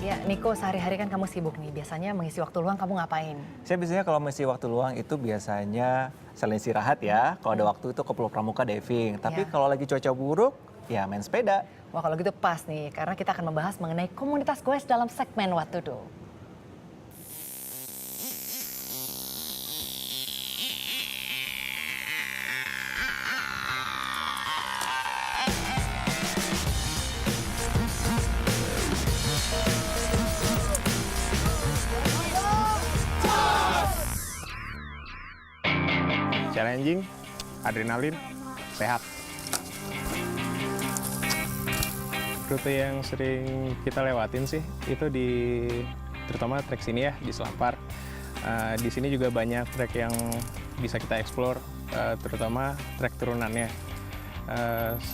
Ya, Niko, sehari-hari kan kamu sibuk nih. Biasanya mengisi waktu luang kamu ngapain? Saya biasanya kalau mengisi waktu luang itu biasanya selain istirahat ya, kalau ada waktu itu ke Pulau Pramuka diving. Tapi Ya. kalau lagi cuaca buruk, ya main sepeda. Wah, kalau gitu pas nih, karena kita akan membahas mengenai komunitas goes dalam segmen What to Do. Challenging, adrenalin, sehat. Rute yang sering kita lewatin sih itu terutama trek sini ya di Selapar. Di sini juga banyak trek yang bisa kita explore, terutama trek turunannya.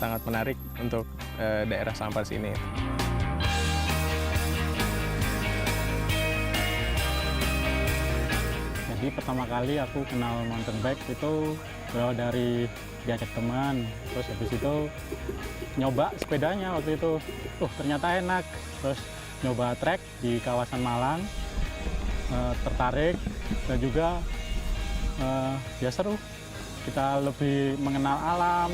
Sangat menarik untuk daerah Selapar sini. Jadi pertama kali aku kenal mountain bike itu berawal dari diajak teman, terus habis itu nyoba sepedanya waktu itu, ternyata enak, terus nyoba trek di kawasan Malang, tertarik dan juga ya seru, kita lebih mengenal alam.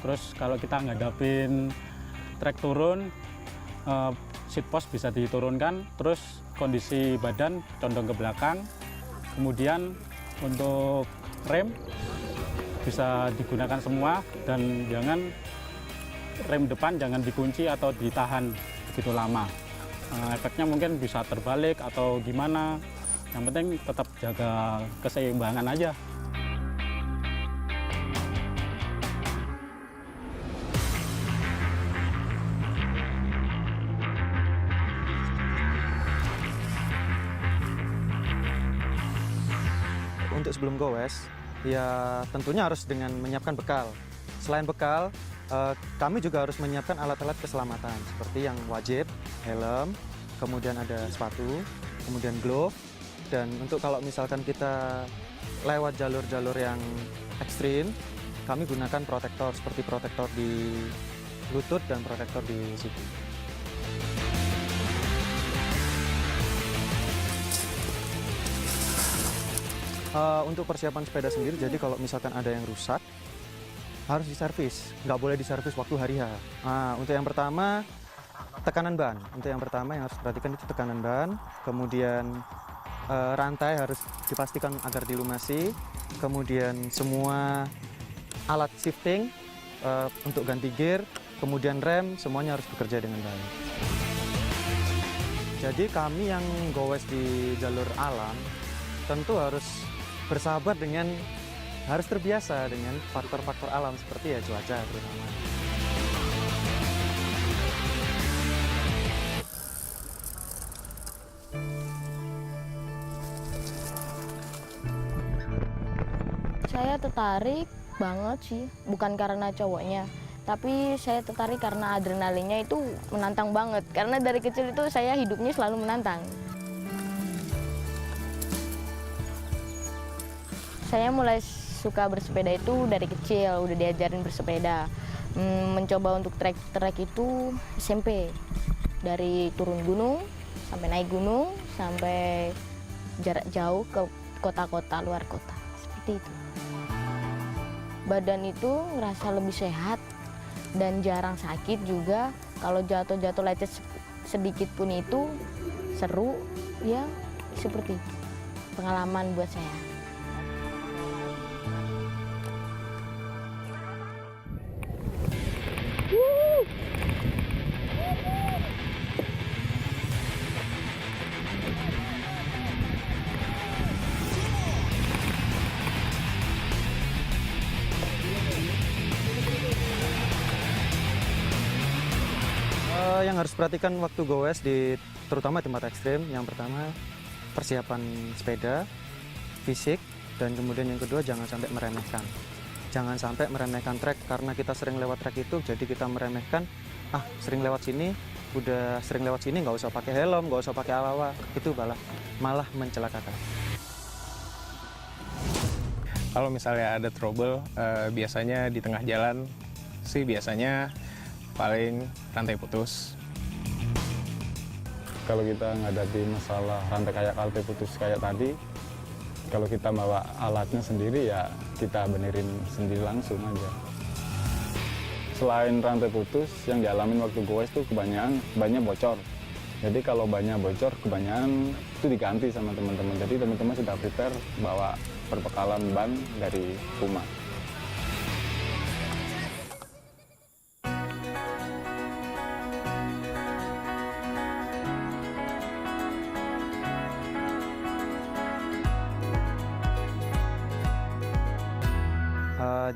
Terus kalau kita ngadapin trek turun, seat post bisa diturunkan, terus kondisi badan condong ke belakang, kemudian untuk rem bisa digunakan semua dan rem depan jangan dikunci atau ditahan begitu lama. Efeknya mungkin bisa terbalik atau gimana, yang penting tetap jaga keseimbangan aja. Untuk sebelum goes, ya tentunya harus dengan menyiapkan bekal. Selain bekal, kami juga harus menyiapkan alat-alat keselamatan seperti yang wajib, helm, kemudian ada sepatu, kemudian glove, dan untuk kalau misalkan kita lewat jalur-jalur yang ekstrim, kami gunakan protektor seperti protektor di lutut dan protektor di siku. Untuk persiapan sepeda sendiri, jadi kalau misalkan ada yang rusak, harus diservis. Nggak boleh diservis waktu hari H. Nah, untuk yang pertama, tekanan ban. Untuk yang pertama yang harus diperhatikan itu tekanan ban. Kemudian rantai harus dipastikan agar dilumasi. Kemudian semua alat shifting untuk ganti gear. Kemudian rem, semuanya harus bekerja dengan baik. Jadi kami yang goes di jalur alam, tentu harus bersahabat harus terbiasa dengan faktor-faktor alam seperti ya cuaca terutama. Saya tertarik banget sih, bukan karena cowoknya, tapi saya tertarik karena adrenalinnya itu menantang banget. Karena dari kecil itu saya hidupnya selalu menantang. Saya mulai suka bersepeda itu dari kecil, udah diajarin bersepeda. Mencoba untuk trek itu SMP. Dari turun gunung, sampai naik gunung, sampai jarak jauh ke kota-kota, luar kota. Seperti itu. Badan itu ngerasa lebih sehat dan jarang sakit juga. Kalau jatuh-jatuh lecet sedikit pun itu seru, ya seperti itu. Pengalaman buat saya. Yang harus perhatikan waktu goes terutama tempat ekstrim, yang pertama persiapan sepeda, fisik, dan kemudian yang kedua jangan sampai meremehkan. Jangan sampai meremehkan trek, karena kita sering lewat trek itu, jadi kita meremehkan, sering lewat sini, nggak usah pakai helm, nggak usah pakai apa-apa, itu malah mencelakakan. Kalau misalnya ada trouble, biasanya di tengah jalan sih biasanya paling rantai putus. Kalau kita menghadapi masalah rantai putus kayak tadi, kalau kita bawa alatnya sendiri ya kita benerin sendiri langsung aja. Selain rantai putus, yang dialamin waktu goes itu kebanyakan bannya bocor. Jadi kalau bannya bocor, kebanyakan itu diganti sama teman-teman. Jadi teman-teman sudah prepare bawa perbekalan ban dari Puma.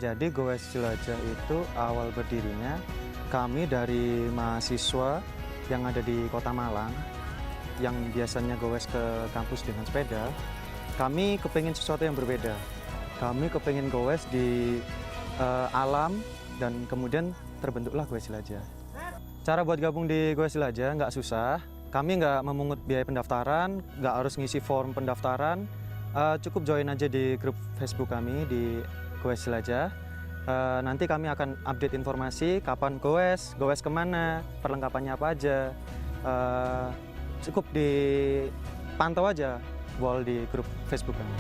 Jadi Goes Jelajah itu awal berdirinya kami dari mahasiswa yang ada di Kota Malang yang biasanya goes ke kampus dengan sepeda. Kami kepengen sesuatu yang berbeda. Kami kepengen goes di alam dan kemudian terbentuklah Goes Jelajah. Cara buat gabung di Goes Jelajah nggak susah. Kami nggak memungut biaya pendaftaran, nggak harus ngisi form pendaftaran. Cukup join aja di grup Facebook kami di Goes Jelajah. Nanti kami akan update informasi kapan goes kemana, perlengkapannya apa aja. Cukup dipantau aja wall di grup Facebook kami.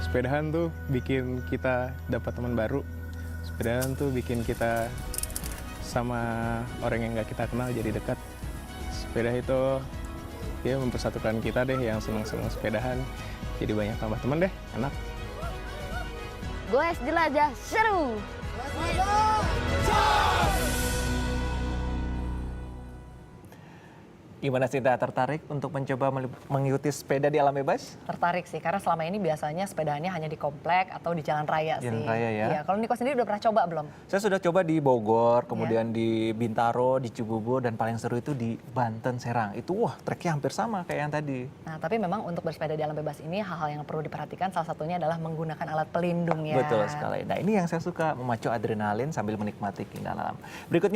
Sepedahan tuh bikin kita dapat teman baru. Sepedahan tuh bikin kita sama orang yang nggak kita kenal jadi dekat. Sepeda itu ya mempersatukan kita deh yang senang-senang sepedahan. Jadi banyak tambah teman deh, enak. Goes Jelajah seru. Gimana Sinta, tertarik untuk mencoba mengikuti sepeda di alam bebas? Tertarik sih, karena selama ini biasanya sepedahannya hanya di komplek atau di jalan raya sih. Jalan raya ya? Iya, kalau Niko sendiri udah pernah coba belum? Saya sudah coba di Bogor, kemudian di Bintaro, di Cibubur, dan paling seru itu di Banten, Serang. Itu wah, treknya hampir sama kayak yang tadi. Nah, tapi memang untuk bersepeda di alam bebas ini hal-hal yang perlu diperhatikan, salah satunya adalah menggunakan alat pelindung ya. Betul sekali. Nah, ini yang saya suka, memacu adrenalin sambil menikmati keindahan alam. Berikutnya